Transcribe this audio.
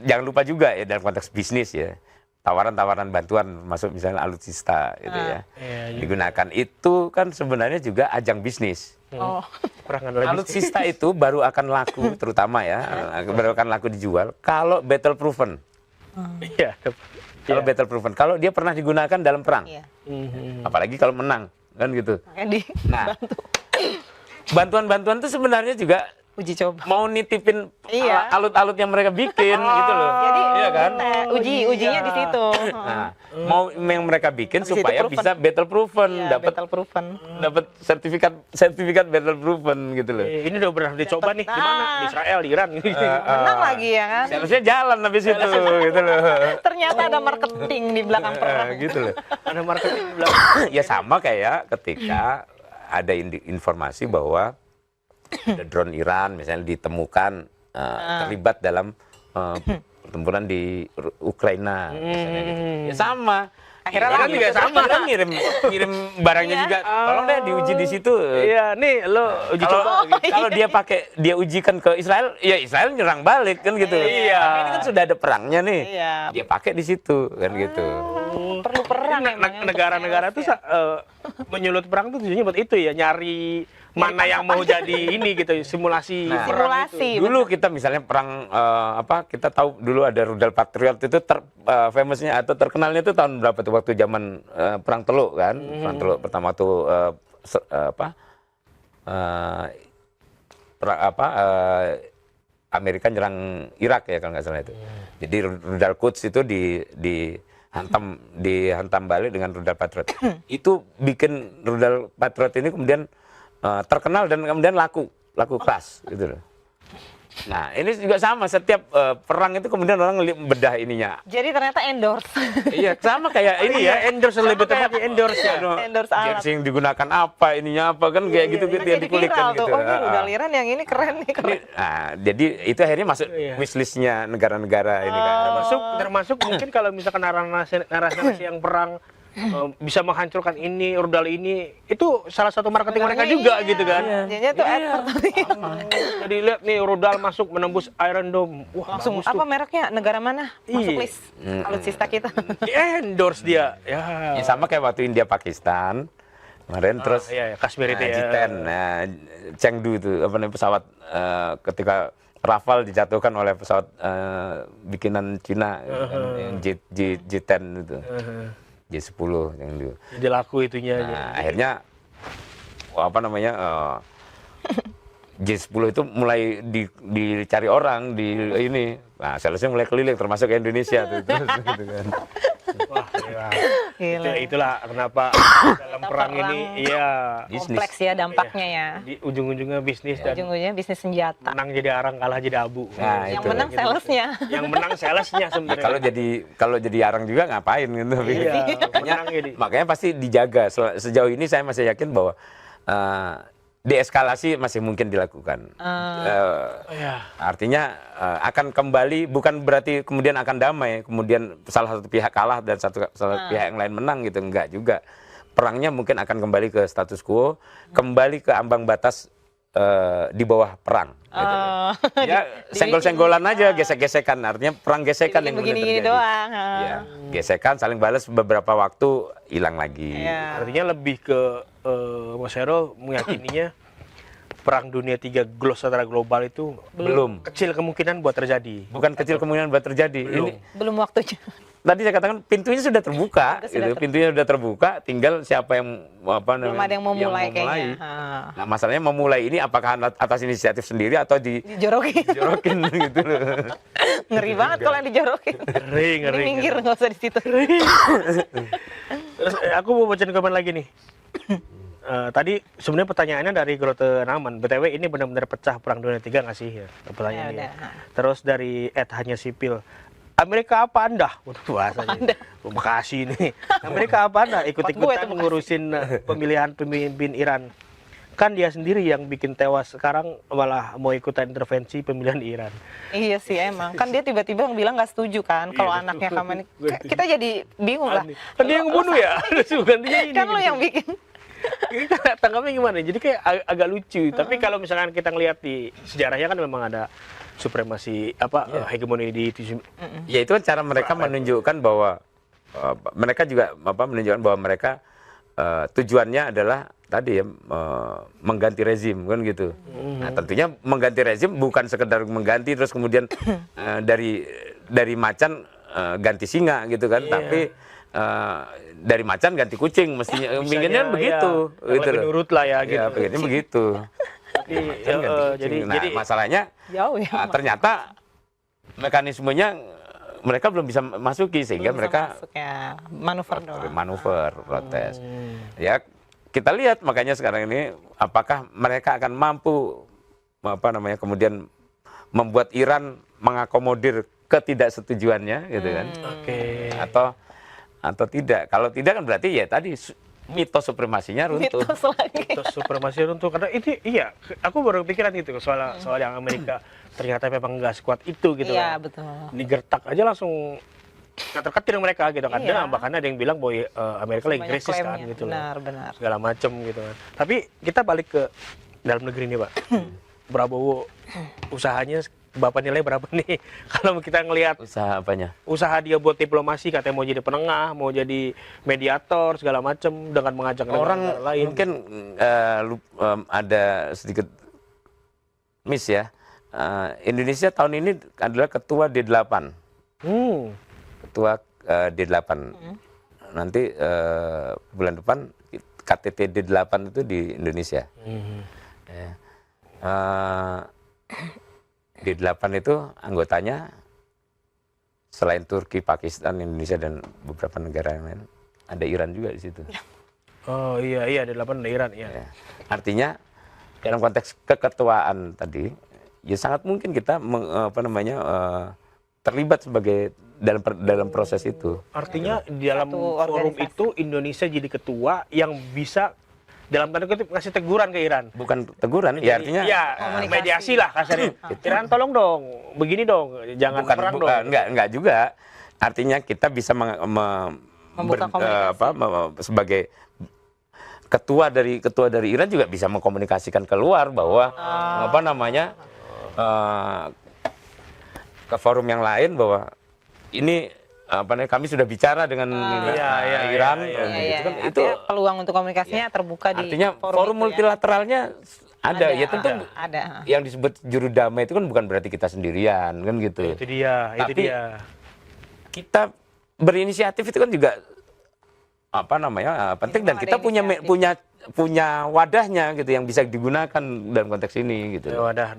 jangan lupa juga ya dalam konteks bisnis ya, tawaran-tawaran bantuan masuk misalnya alutsista gitu ya, digunakan itu kan sebenarnya juga ajang bisnis. Alutsista itu baru akan laku terutama ya, baru akan laku dijual kalau battle proven. Kalau battle proven, kalau dia pernah digunakan dalam perang, apalagi kalau menang kan gitu. Nah, bantuan-bantuan itu sebenarnya juga uji coba. Mau nitipin alut-alut yang mereka bikin gitu loh. Jadi iya kan? Ujinya di situ. Nah, mau yang mereka bikin supaya bisa battle proven, dapat sertifikat battle proven gitu loh. Ini udah pernah dicoba nih di mana? Di Israel, di Iran. Menang lagi ya kan? Seharusnya jalan habis itu gitu loh. Ternyata ada marketing di belakang perang. Gitu loh. Ada marketing di belakang. Ya sama kayak ketika ada informasi bahwa ada drone Iran misalnya ditemukan terlibat dalam pertempuran di Ukraina misalnya gitu. Ya sama. Akhirnya kan juga sama. Ngirim barangnya juga. Tolong deh diuji di situ. Iya, nih lo uji coba. Kalau dia ujikan ke Israel, ya Israel nyerang balik kan gitu. Iya. Tapi ini kan sudah ada perangnya nih. Iya. Dia pakai di situ kan gitu. Perlu perang. Negara-negara tuh menyulut perang tuh tujuannya buat itu ya, nyari mana yang mau jadi ini gitu, simulasi perang itu. Dulu kita misalnya perang kita tahu dulu ada rudal Patriot itu famousnya atau terkenalnya itu tahun berapa tuh waktu zaman perang Teluk kan. Perang Teluk pertama tuh Amerika nyerang Irak ya kalau nggak salah itu. Jadi rudal Quds itu dihantam balik dengan rudal Patriot. Itu bikin rudal Patriot ini kemudian terkenal dan kemudian laku keras gitu loh. Nah ini juga sama, setiap perang itu kemudian orang bedah ininya. Jadi ternyata endorse. Iya sama kayak ini ya, endorse lebih tepatnya endorse ya. Endorse alat. Jersey yang digunakan apa, ininya apa kan kayak gitu yang dikulikkan gitu. Oh ini rudal Iran yang ini keren nih. Nah, jadi itu akhirnya masuk wishlistnya negara-negara ini kan. Termasuk mungkin kalau misalkan narasi yang perang bisa menghancurkan ini, rudal ini, itu salah satu marketing mereka juga gitu kan. Jadinya tuh Jadi lihat nih rudal masuk menembus Iron Dome. Wah, langsung apa mereknya? Negara mana? Masuk list alutsista kita. Endorse dia. Ya. Sama kayak waktu India Pakistan kemarin terus Kashmir itu ya. G10, Chengdu itu pesawat ketika Rafale dijatuhkan oleh pesawat bikinan Cina yang G10 itu. J10 yang itu. Jadi laku itunya. Nah, akhirnya J10 itu mulai dicari orang di ini. Nah, salesnya mulai keliling termasuk Indonesia tuh gitu kan. Wah, itulah kenapa dalam perang ini kompleks ya dampaknya ya. Di ujung-ujungnya bisnis dan ujung-ujungnya bisnis senjata. Menang jadi arang, kalah jadi abu. Nah, yang menang salesnya. Yang menang salesnya sebenarnya. Kalau jadi arang juga ngapain gitu. Makanya pasti dijaga. Sejauh ini saya masih yakin bahwa deeskalasi masih mungkin dilakukan. Artinya akan kembali, bukan berarti kemudian akan damai, kemudian salah satu pihak kalah dan salah pihak yang lain menang gitu, enggak juga. Perangnya mungkin akan kembali ke status quo, kembali ke ambang batas di bawah perang. Gitu. Ya senggol-senggolan aja, gesek-gesekan, artinya perang gesekan yang kemudian terjadi. Doang. Ya, gesekan, saling balas beberapa waktu, hilang lagi. Artinya lebih ke Mas Hero meyakininya perang dunia 3 secara global itu belum kecil kemungkinan buat terjadi. Bukan kecil kemungkinan buat terjadi. Belum waktunya. Tadi saya katakan pintunya sudah terbuka, pintunya sudah terbuka, tinggal siapa yang belum ada yang memulai kayaknya. Nah masalahnya memulai ini apakah atas inisiatif sendiri atau dijorokin gitu loh. Ngeri banget kalau yang dijorokin. Ngeri. Minggir nggak usah di situ. Terus aku mau bacain komen lagi nih. Tadi sebenarnya pertanyaannya dari Grote Naman. BTW ini benar-benar pecah perang dunia 3 nggak sih ya? Pertanyaannya. Terus dari Hanya Sipil. Amerika apa Anda? Bahasanya. Bekasi ini. Amerika apa Anda? Ikut-ikutan ngurusin pemilihan pemimpin Iran. Kan dia sendiri yang bikin tewas, sekarang malah mau ikutan intervensi pemilihan Iran. Iya sih emang. Kan dia tiba-tiba bilang nggak setuju kan kalau anaknya Khamenei. Kita jadi bingung lah. Kan dia yang bunuh ya? Kan lo yang bikin. Tangkapnya gimana? Jadi kayak agak lucu. Tapi kalau misalkan kita ngelihat di sejarahnya kan memang ada supremasi hegemoni di Ya itu kan cara mereka menunjukkan bahwa mereka juga menunjukkan bahwa mereka tujuannya adalah tadi ya mengganti rezim kan gitu. Nah, tentunya mengganti rezim bukan sekedar mengganti terus kemudian dari macan ganti singa gitu kan, tapi dari macan ganti kucing mestinya inginnya begitu. Ya, gitu lebih nurut lah ya gitu. Ya, pengennya begitu. Jadi masalahnya Jauh ya. ternyata mekanismenya mereka belum bisa masuki sehingga Belum bisa mereka masuk ya. Manuver doang. manuver protes. Ya kita lihat makanya sekarang ini apakah mereka akan mampu kemudian membuat Iran mengakomodir ketidaksetujuannya gitu kan. Atau tidak. Kalau tidak kan berarti ya tadi mitos supremasinya runtuh. Mitos supremasi runtuh karena itu aku baru pikiran itu soal yang Amerika ternyata memang nggak sekuat itu gitu Iya, kan. betul. Digertak aja langsung ketir mereka gitu kan. Iya. Bahkan ada yang bilang bahwa Amerika lagi Banyak krisis kan klaimnya. gitu loh. Benar. Segala macem gitu kan. Tapi kita balik ke dalam negeri nih Pak. Prabowo usahanya Bapak nilai berapa nih? Kalau kita ngelihat Usaha apanya? usaha dia buat diplomasi katanya mau jadi penengah, mau jadi mediator segala macam dengan mengajak Orang negara lain. mungkin ada sedikit miss ya. Indonesia tahun ini adalah ketua D8. Ketua D8. Nanti bulan depan KTT D8 itu di Indonesia. Ya. D8 itu anggotanya selain Turki, Pakistan, Indonesia dan beberapa negara yang lain, ada Iran juga di situ. Oh iya D8 ada Iran ya. Ya. Artinya dalam konteks keketuaan tadi, ya sangat mungkin kita terlibat sebagai dalam proses itu. Artinya di dalam Satu forum organisasi. itu Indonesia jadi ketua yang bisa dalam tanda kutip ngasih teguran ke Iran. Bukan teguran, ya artinya komunikasi. mediasi lah kasarnya. Iran tolong dong, begini dong, jangan perang dong. enggak juga. Artinya kita bisa Membuka komunikasi. sebagai ketua dari Iran juga bisa mengkomunikasikan keluar bahwa ke forum yang lain bahwa ini kami sudah bicara dengan Iran. Iya. Kan, itu Artinya peluang untuk komunikasinya terbuka di artinya forum itu ya. multilateralnya ada. Ya tentu ada. yang disebut juru damai itu kan bukan berarti kita sendirian kan gitu. Itu dia. Kita berinisiatif itu kan juga penting dan kita punya wadahnya gitu yang bisa digunakan dalam konteks ini gitu. Wadah.